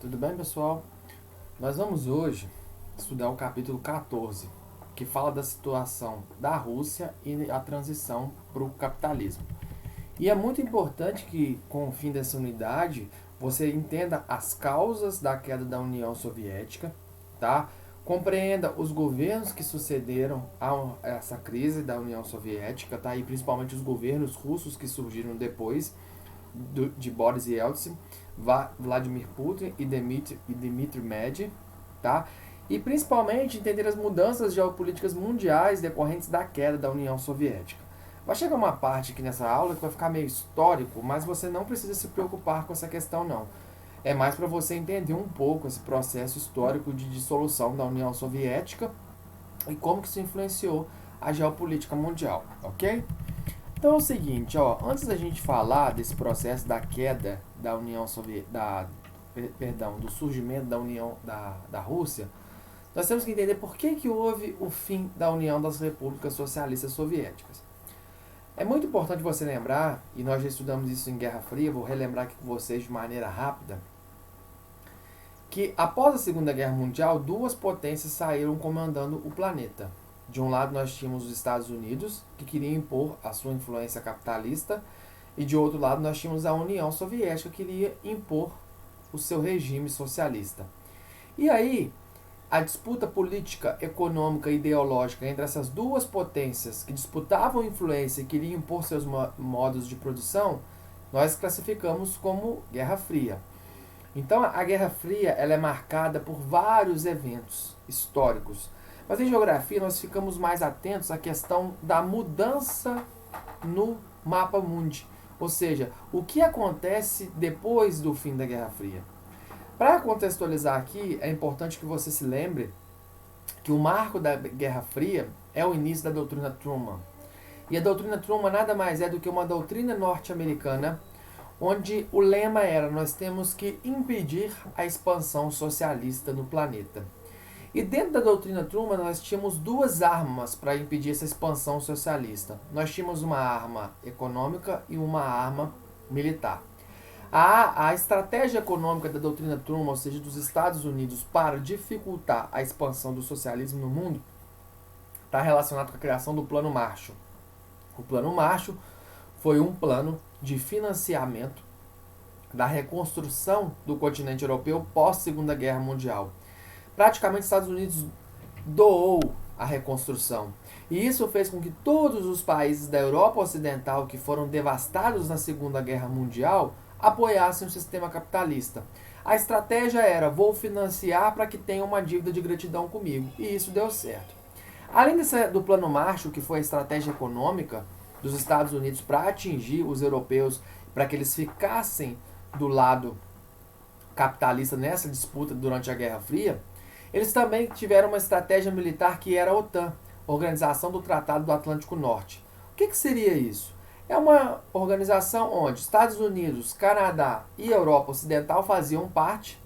Tudo bem, pessoal? Nós vamos hoje estudar o capítulo 14, que fala da situação da Rússia e a transição para o capitalismo. E é muito importante que, com o fim dessa unidade, você entenda as causas da queda da União Soviética, tá? Compreenda os governos que sucederam a essa crise da União Soviética, tá? E principalmente os governos russos que surgiram depois de Boris Yeltsin, Vladimir Putin e Dmitry Medvedev, tá? E principalmente entender as mudanças geopolíticas mundiais decorrentes da queda da União Soviética. Vai chegar uma parte aqui nessa aula que vai ficar meio histórico, mas você não precisa se preocupar com essa questão não. É mais para você entender um pouco esse processo histórico de dissolução da União Soviética e como que isso influenciou a geopolítica mundial, ok? Então é o seguinte, ó, antes da gente falar desse processo da queda da União Soviética, do surgimento da União da Rússia, nós temos que entender por que houve o fim da União das Repúblicas Socialistas Soviéticas. É muito importante você lembrar, e nós já estudamos isso em Guerra Fria, vou relembrar aqui com vocês de maneira rápida, que após a Segunda Guerra Mundial, duas potências saíram comandando o planeta. De um lado nós tínhamos os Estados Unidos, que queria impor a sua influência capitalista, e de outro lado nós tínhamos a União Soviética, que queria impor o seu regime socialista. E aí, a disputa política, econômica e ideológica entre essas duas potências que disputavam influência e queriam impor seus modos de produção, nós classificamos como Guerra Fria. Então, a Guerra Fria ela é marcada por vários eventos históricos. Mas em geografia nós ficamos mais atentos à questão da mudança no mapa mundi. Ou seja, o que acontece depois do fim da Guerra Fria. Para contextualizar aqui, é importante que você se lembre que o marco da Guerra Fria é o início da doutrina Truman. E a doutrina Truman nada mais é do que uma doutrina norte-americana, onde o lema era: nós temos que impedir a expansão socialista no planeta. E dentro da doutrina Truman nós tínhamos duas armas para impedir essa expansão socialista. Nós tínhamos uma arma econômica e uma arma militar. A estratégia econômica da doutrina Truman, ou seja, dos Estados Unidos, para dificultar a expansão do socialismo no mundo, está relacionada com a criação do Plano Marshall. O Plano Marshall foi um plano de financiamento da reconstrução do continente europeu pós-Segunda Guerra Mundial. Praticamente os Estados Unidos doou a reconstrução. E isso fez com que todos os países da Europa Ocidental que foram devastados na Segunda Guerra Mundial apoiassem o sistema capitalista. A estratégia era: vou financiar para que tenha uma dívida de gratidão comigo. E isso deu certo. Além do Plano Marshall, que foi a estratégia econômica dos Estados Unidos para atingir os europeus, para que eles ficassem do lado capitalista nessa disputa durante a Guerra Fria, eles também tiveram uma estratégia militar que era a OTAN, Organização do Tratado do Atlântico Norte. O que seria isso? É uma organização onde Estados Unidos, Canadá e Europa Ocidental faziam parte.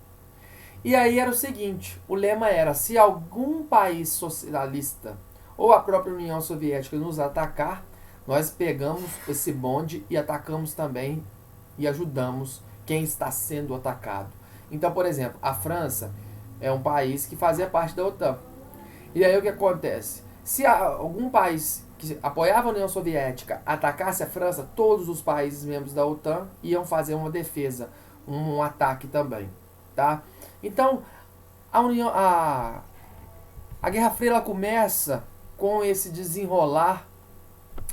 E aí era o seguinte, o lema era: se algum país socialista ou a própria União Soviética nos atacar, nós pegamos esse bonde e atacamos também e ajudamos quem está sendo atacado. Então, por exemplo, a França é um país que fazia parte da OTAN. E aí o que acontece? Se algum país que apoiava a União Soviética atacasse a França, todos os países membros da OTAN iam fazer uma defesa, um ataque também, tá? Então, a Guerra Fria ela começa com esse desenrolar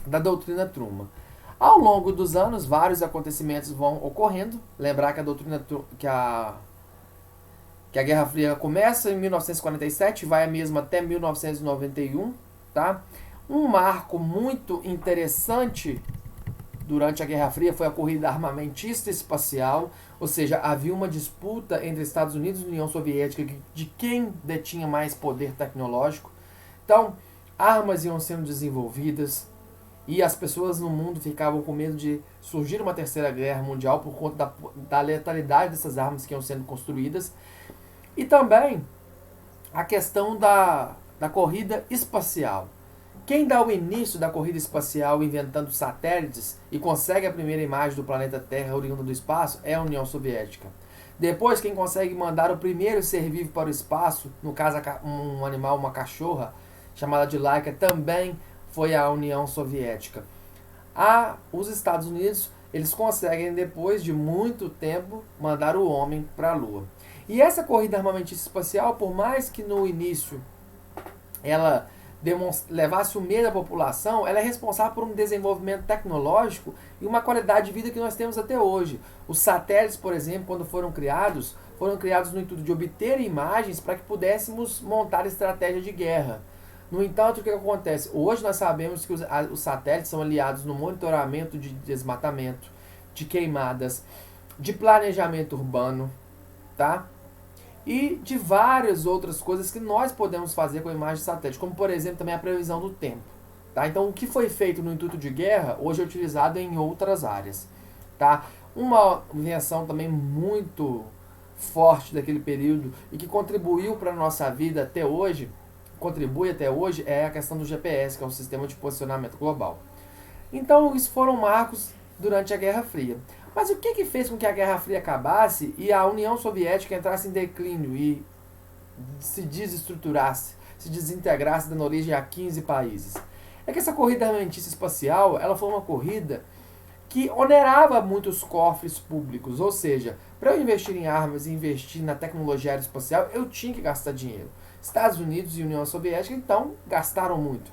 da doutrina Truman. Ao longo dos anos, vários acontecimentos vão ocorrendo. Lembrar que a doutrina que a Guerra Fria começa em 1947 e vai mesmo até 1991, tá? Um marco muito interessante durante a Guerra Fria foi a corrida armamentista espacial, ou seja, havia uma disputa entre Estados Unidos e União Soviética de quem detinha mais poder tecnológico. Então, armas iam sendo desenvolvidas e as pessoas no mundo ficavam com medo de surgir uma terceira guerra mundial por conta da letalidade dessas armas que iam sendo construídas. E também a questão da corrida espacial. Quem dá o início da corrida espacial inventando satélites e consegue a primeira imagem do planeta Terra oriunda do espaço é a União Soviética. Depois, quem consegue mandar o primeiro ser vivo para o espaço, no caso um animal, uma cachorra, chamada de Laika, também foi a União Soviética. Os Estados Unidos, eles conseguem, depois de muito tempo, mandar o homem para a Lua. E essa corrida armamentista espacial, por mais que no início ela levasse o medo à população, ela é responsável por um desenvolvimento tecnológico e uma qualidade de vida que nós temos até hoje. Os satélites, por exemplo, quando foram criados no intuito de obter imagens para que pudéssemos montar estratégia de guerra. No entanto, o que acontece? Hoje nós sabemos que os satélites são aliados no monitoramento de desmatamento, de queimadas, de planejamento urbano, tá? E de várias outras coisas que nós podemos fazer com a imagem de satélite, como por exemplo também a previsão do tempo. Tá? Então o que foi feito no intuito de guerra, hoje é utilizado em outras áreas. Tá? Uma invenção também muito forte daquele período e que contribuiu para a nossa vida até hoje, é a questão do GPS, que é o Sistema de Posicionamento Global. Então isso foram marcos durante a Guerra Fria. Mas o que fez com que a Guerra Fria acabasse e a União Soviética entrasse em declínio e se desestruturasse, se desintegrasse, dando origem a 15 países? É que essa corrida armamentista espacial, ela foi uma corrida que onerava muito os cofres públicos, ou seja, para eu investir em armas e investir na tecnologia aeroespacial, eu tinha que gastar dinheiro. Estados Unidos e União Soviética, então, gastaram muito.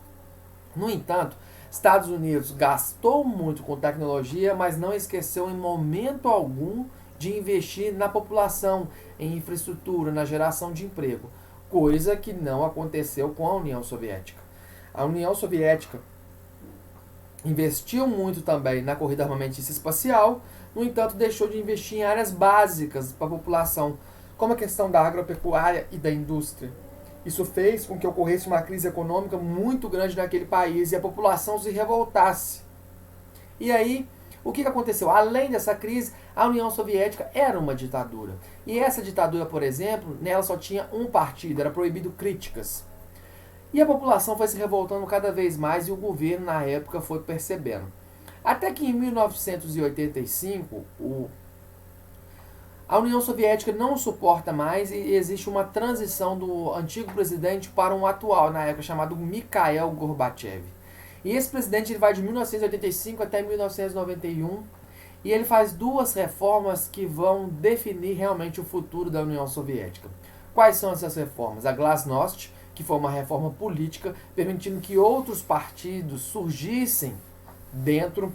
No entanto, Estados Unidos gastou muito com tecnologia, mas não esqueceu em momento algum de investir na população, em infraestrutura, na geração de emprego, coisa que não aconteceu com a União Soviética. A União Soviética investiu muito também na corrida armamentista espacial, no entanto deixou de investir em áreas básicas para a população, como a questão da agropecuária e da indústria. Isso fez com que ocorresse uma crise econômica muito grande naquele país e a população se revoltasse. E aí, o que aconteceu? Além dessa crise, a União Soviética era uma ditadura. E essa ditadura, por exemplo, nela só tinha um partido, era proibido críticas. E a população foi se revoltando cada vez mais e o governo, na época, foi percebendo. Até que em 1985, a União Soviética não suporta mais e existe uma transição do antigo presidente para um atual, na época chamado Mikhail Gorbachev. E esse presidente ele vai de 1985 até 1991 e ele faz duas reformas que vão definir realmente o futuro da União Soviética. Quais são essas reformas? A Glasnost, que foi uma reforma política permitindo que outros partidos surgissem dentro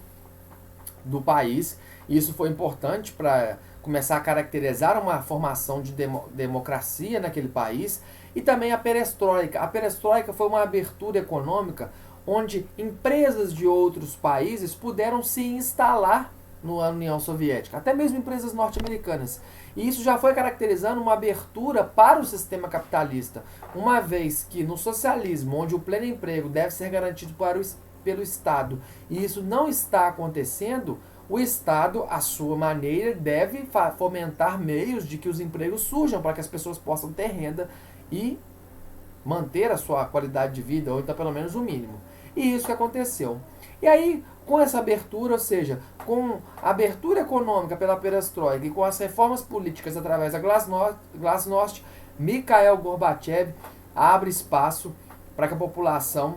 do país. E isso foi importante para começar a caracterizar uma formação de democracia naquele país. E também a perestroika. A perestroika foi uma abertura econômica onde empresas de outros países puderam se instalar na União Soviética, até mesmo empresas norte-americanas. E isso já foi caracterizando uma abertura para o sistema capitalista, uma vez que no socialismo, onde o pleno emprego deve ser garantido pelo Estado, e isso não está acontecendo, o Estado, à sua maneira, deve fomentar meios de que os empregos surjam para que as pessoas possam ter renda e manter a sua qualidade de vida, ou então pelo menos o mínimo. E isso que aconteceu. E aí, com essa abertura, ou seja, com a abertura econômica pela perestroika e com as reformas políticas através da Glasnost, Mikhail Gorbachev abre espaço para que a população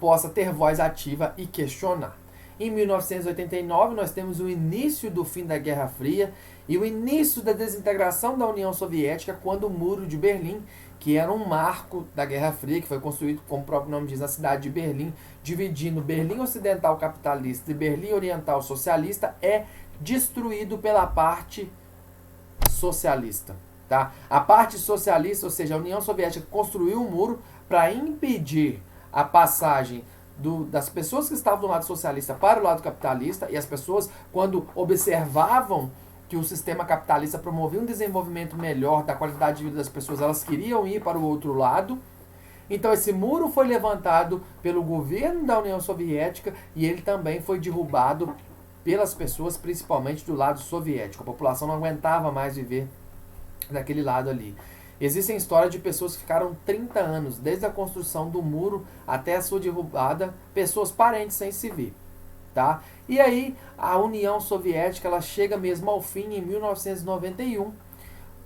possa ter voz ativa e questionar. Em 1989, nós temos o início do fim da Guerra Fria e o início da desintegração da União Soviética, quando o Muro de Berlim, que era um marco da Guerra Fria, que foi construído, como o próprio nome diz, na cidade de Berlim, dividindo Berlim Ocidental capitalista e Berlim Oriental socialista, é destruído pela parte socialista. Tá? A parte socialista, ou seja, a União Soviética construiu um muro para impedir a passagem das pessoas que estavam do lado socialista para o lado capitalista, e as pessoas, quando observavam que o sistema capitalista promovia um desenvolvimento melhor da qualidade de vida das pessoas, elas queriam ir para o outro lado. Então esse muro foi levantado pelo governo da União Soviética e ele também foi derrubado pelas pessoas, principalmente do lado soviético. A população não aguentava mais viver daquele lado ali. Existem histórias de pessoas que ficaram 30 anos, desde a construção do muro até a sua derrubada, pessoas parentes sem se ver. tá? E aí a União Soviética ela chega mesmo ao fim em 1991,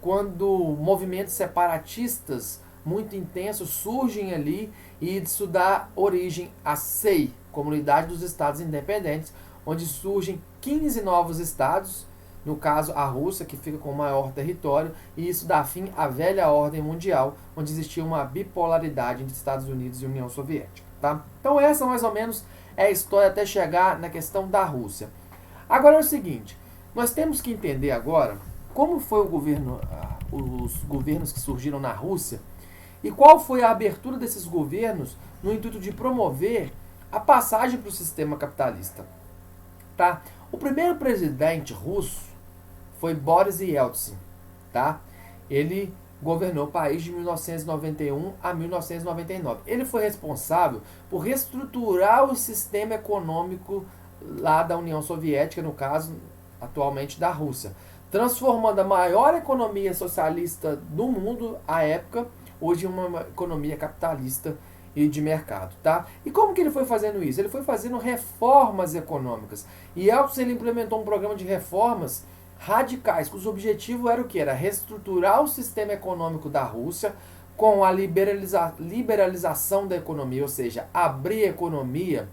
quando movimentos separatistas muito intensos surgem ali, e isso dá origem à CEI, Comunidade dos Estados Independentes, onde surgem 15 novos estados, no caso a Rússia, que fica com o maior território, e isso dá fim à velha ordem mundial, onde existia uma bipolaridade entre Estados Unidos e União Soviética. Tá? Então essa mais ou menos é a história até chegar na questão da Rússia. Agora é o seguinte, nós temos que entender agora como foi os governos que surgiram na Rússia e qual foi a abertura desses governos no intuito de promover a passagem para o sistema capitalista. Tá? O primeiro presidente russo foi Boris Yeltsin. Tá? Ele governou o país de 1991 a 1999. Ele foi responsável por reestruturar o sistema econômico lá da União Soviética, no caso, atualmente da Rússia, transformando a maior economia socialista do mundo à época, hoje em uma economia capitalista e de mercado, tá? E como que ele foi fazendo isso? Ele foi fazendo reformas econômicas. E Yeltsin ele implementou um programa de reformas radicais, cujo objetivo era o que? Era reestruturar o sistema econômico da Rússia com a liberalização da economia, ou seja, abrir a economia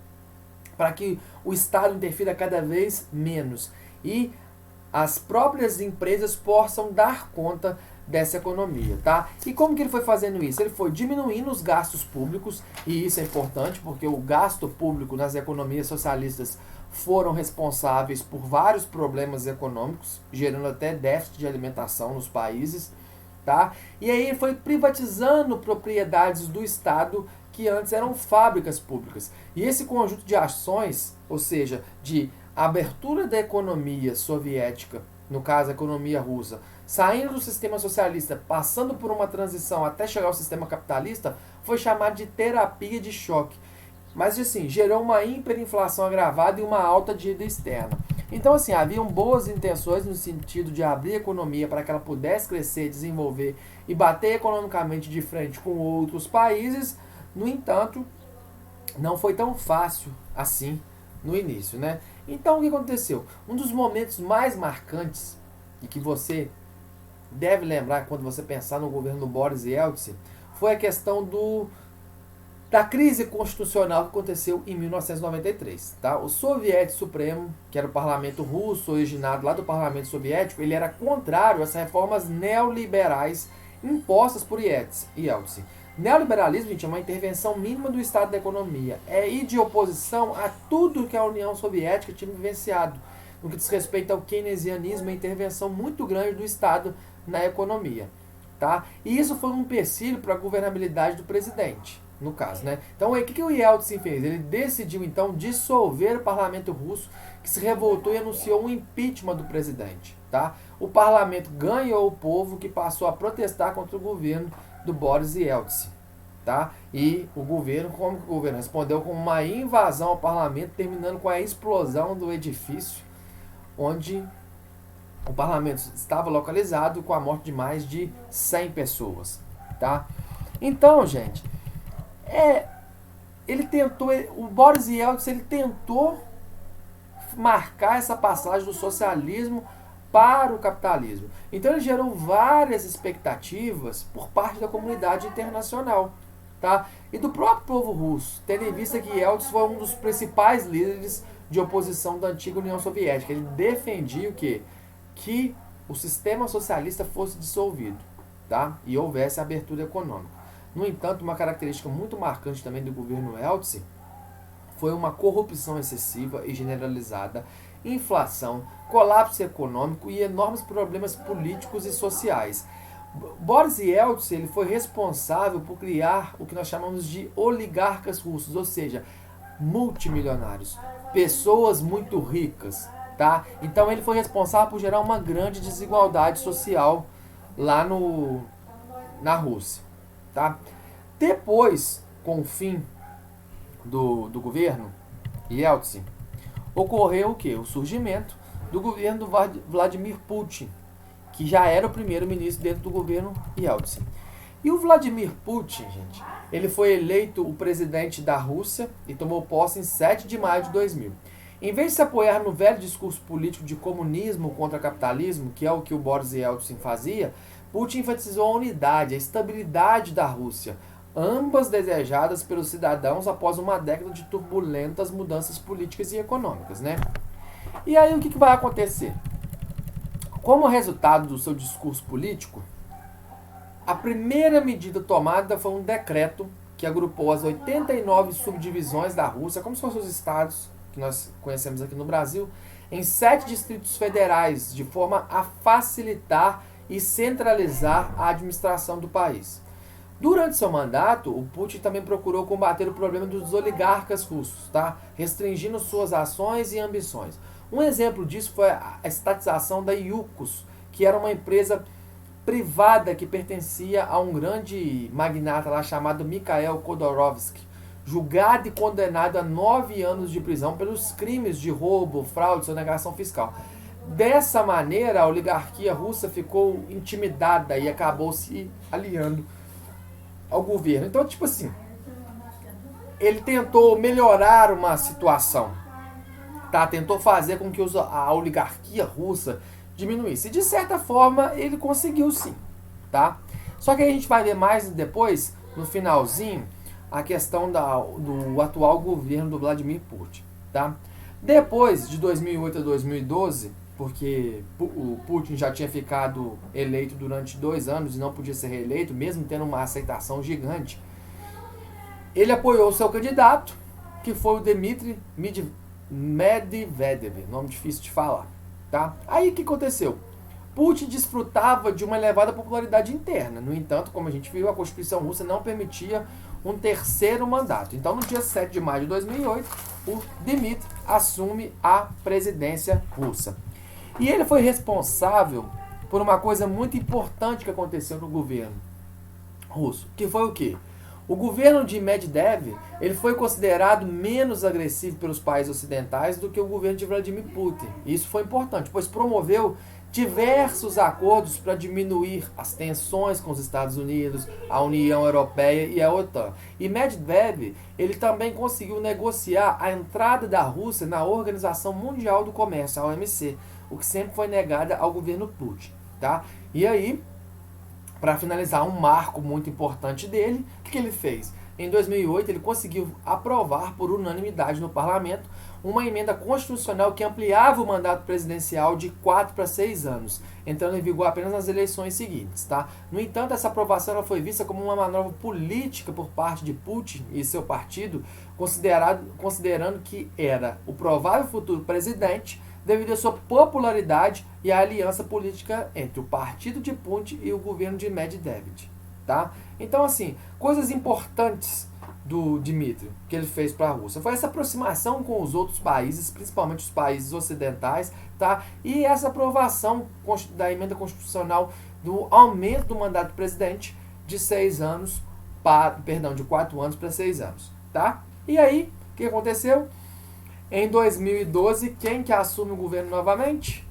para que o Estado interfira cada vez menos e as próprias empresas possam dar conta dessa economia, tá? E como que ele foi fazendo isso? Ele foi diminuindo os gastos públicos, e isso é importante porque o gasto público nas economias socialistas foram responsáveis por vários problemas econômicos, gerando até déficit de alimentação nos países, tá? E aí ele foi privatizando propriedades do Estado que antes eram fábricas públicas. E esse conjunto de ações, ou seja, de abertura da economia soviética, no caso a economia russa, saindo do sistema socialista, passando por uma transição até chegar ao sistema capitalista, foi chamado de terapia de choque. Mas assim, gerou uma hiperinflação agravada e uma alta dívida externa. Então assim, haviam boas intenções no sentido de abrir a economia para que ela pudesse crescer, desenvolver e bater economicamente de frente com outros países. No entanto, não foi tão fácil assim no início, né? Então o que aconteceu? Um dos momentos mais marcantes e que você deve lembrar quando você pensar no governo do Boris Yeltsin foi a questão da crise constitucional que aconteceu em 1993. Tá? O Soviético Supremo, que era o parlamento russo, originado lá do parlamento soviético, ele era contrário às reformas neoliberais impostas por Yeltsin. Neoliberalismo, gente, é uma intervenção mínima do Estado da economia. É ir de oposição a tudo que a União Soviética tinha vivenciado. No que diz respeito ao keynesianismo, é uma intervenção muito grande do Estado na economia. Tá? E isso foi um empecilho para a governabilidade do presidente, no caso. Né? Então, o que o Yeltsin fez? Ele decidiu, então, dissolver o parlamento russo, que se revoltou e anunciou um impeachment do presidente. Tá? O parlamento ganhou o povo, que passou a protestar contra o governo do Boris Yeltsin. Tá? E o governo, como que o governo respondeu? Com uma invasão ao parlamento, terminando com a explosão do edifício onde o parlamento estava localizado, com a morte de mais de 100 pessoas. Tá? Então, gente, o Boris Yeltsin ele tentou marcar essa passagem do socialismo para o capitalismo. Então ele gerou várias expectativas por parte da comunidade internacional, tá? E do próprio povo russo, tendo em vista que Yeltsin foi um dos principais líderes de oposição da antiga União Soviética. Ele defendia o quê? Que o sistema socialista fosse dissolvido, tá? E houvesse abertura econômica. No entanto, uma característica muito marcante também do governo Yeltsin foi uma corrupção excessiva e generalizada, inflação, colapso econômico e enormes problemas políticos e sociais. Boris Yeltsin ele foi responsável por criar o que nós chamamos de oligarcas russos, ou seja, multimilionários, pessoas muito ricas. Tá? Então ele foi responsável por gerar uma grande desigualdade social lá na Rússia. Tá? Depois, com o fim do governo Yeltsin, ocorreu o quê? O surgimento do governo do Vladimir Putin, que já era o primeiro-ministro dentro do governo Yeltsin. E o Vladimir Putin, gente, ele foi eleito o presidente da Rússia e tomou posse em 7 de maio de 2000. Em vez de se apoiar no velho discurso político de comunismo contra capitalismo, que é o que o Boris Yeltsin fazia, Putin enfatizou a unidade, a estabilidade da Rússia, ambas desejadas pelos cidadãos após uma década de turbulentas mudanças políticas e econômicas, né? E aí o que vai acontecer? Como resultado do seu discurso político, a primeira medida tomada foi um decreto que agrupou as 89 subdivisões da Rússia, como se fossem os estados que nós conhecemos aqui no Brasil, em 7 distritos federais, de forma a facilitar e centralizar a administração do país. Durante seu mandato, o Putin também procurou combater o problema dos oligarcas russos, tá? Restringindo suas ações e ambições. Um exemplo disso foi a estatização da Yukos, que era uma empresa privada que pertencia a um grande magnata lá chamado Mikhail Khodorkovsky, julgado e condenado a 9 anos de prisão pelos crimes de roubo, fraude e sonegação fiscal. Dessa maneira, a oligarquia russa ficou intimidada e acabou se aliando ao governo. Então, tipo assim, ele tentou melhorar uma situação, tá? Tentou fazer com que a oligarquia russa diminuísse. E de certa forma, ele conseguiu sim, tá? Só que aí a gente vai ver mais depois, no finalzinho, a questão do atual governo do Vladimir Putin, tá? Depois de 2008 a 2012, porque o Putin já tinha ficado eleito durante 2 anos e não podia ser reeleito, mesmo tendo uma aceitação gigante, ele apoiou o seu candidato, que foi o Dmitry Medvedev, nome difícil de falar, tá? Aí o que aconteceu? Putin desfrutava de uma elevada popularidade interna. No entanto, como a gente viu, a Constituição russa não permitia um terceiro mandato. Então, no dia 7 de maio de 2008, o Dmitry assume a presidência russa. E ele foi responsável por uma coisa muito importante que aconteceu no governo russo, que foi o quê? O governo de Medvedev, ele foi considerado menos agressivo pelos países ocidentais do que o governo de Vladimir Putin. E isso foi importante, pois promoveu diversos acordos para diminuir as tensões com os Estados Unidos, a União Europeia e a OTAN. E Medvedev, ele também conseguiu negociar a entrada da Rússia na Organização Mundial do Comércio, a OMC, o que sempre foi negada ao governo Putin, tá? E aí, para finalizar, um marco muito importante dele, o que ele fez? Em 2008, ele conseguiu aprovar por unanimidade no parlamento uma emenda constitucional que ampliava o mandato presidencial de 4 para 6 anos, entrando em vigor apenas nas eleições seguintes, tá? No entanto, essa aprovação ela foi vista como uma manobra política por parte de Putin e seu partido, considerando que era o provável futuro presidente devido à sua popularidade e à aliança política entre o partido de Putin e o governo de Medvedev, tá? Então, assim, coisas importantes do Dmitry que ele fez para a Rússia foi essa aproximação com os outros países, principalmente os países ocidentais, tá? E essa aprovação da emenda constitucional do aumento do mandato do presidente de 6 anos de 4 anos para 6 anos, tá? E aí, o que aconteceu? Em 2012, quem que assume o governo novamente?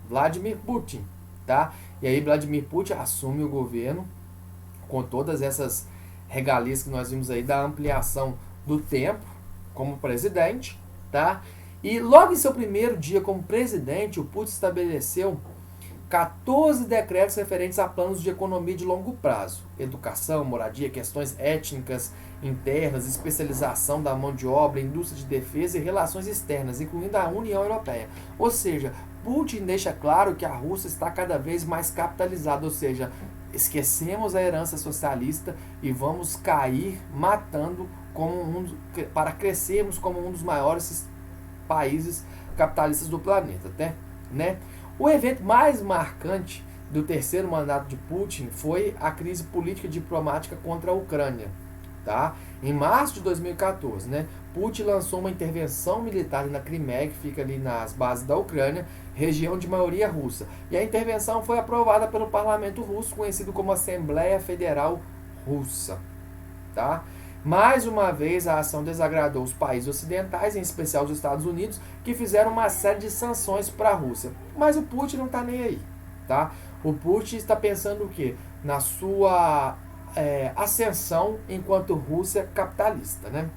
Vladimir Putin, tá? E aí Vladimir Putin assume o governo com todas essas regalias que nós vimos aí da ampliação do tempo como presidente, tá? E logo em seu primeiro dia como presidente, o Putin estabeleceu 14 decretos referentes a planos de economia de longo prazo, educação, moradia, questões étnicas internas, especialização da mão de obra, indústria de defesa e relações externas, incluindo a União Europeia. Ou seja, Putin deixa claro que a Rússia está cada vez mais capitalizada, ou seja, esquecemos a herança socialista e vamos cair matando para crescermos como um dos maiores países capitalistas do planeta, né? O evento mais marcante do terceiro mandato de Putin foi a crise política e diplomática contra a Ucrânia, tá? Em março de 2014, né, Putin lançou uma intervenção militar na Crimeia, que fica ali nas bases da Ucrânia, região de maioria russa. E a intervenção foi aprovada pelo parlamento russo, conhecido como Assembleia Federal Russa, tá? Mais uma vez, a ação desagradou os países ocidentais, em especial os Estados Unidos, que fizeram uma série de sanções para a Rússia. Mas o Putin não está nem aí, tá? O Putin está pensando o quê? Na sua ascensão enquanto Rússia capitalista, né?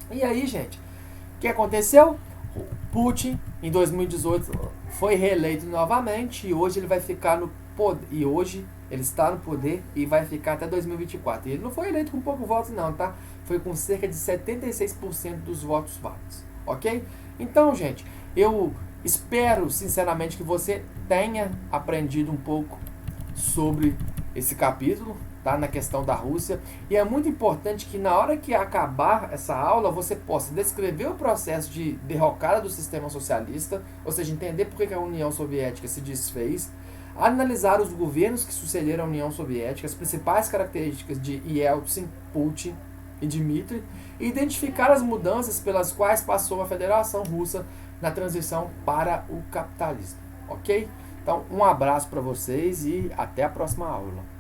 E aí, gente, o que aconteceu? Putin, em 2018, foi reeleito novamente e hoje ele vai ficar no poder. E hoje ele está no poder e vai ficar até 2024. E ele não foi eleito com pouco voto, não, tá? Foi com cerca de 76% dos votos válidos, ok? Então, gente, eu espero sinceramente que você tenha aprendido um pouco sobre esse capítulo, tá? Na questão da Rússia. E é muito importante que na hora que acabar essa aula, você possa descrever o processo de derrocada do sistema socialista, ou seja, entender por que a União Soviética se desfez, analisar os governos que sucederam a União Soviética, as principais características de Yeltsin, Putin e Dmitry, e identificar as mudanças pelas quais passou a Federação Russa na transição para o capitalismo, ok? Então, um abraço para vocês e até a próxima aula.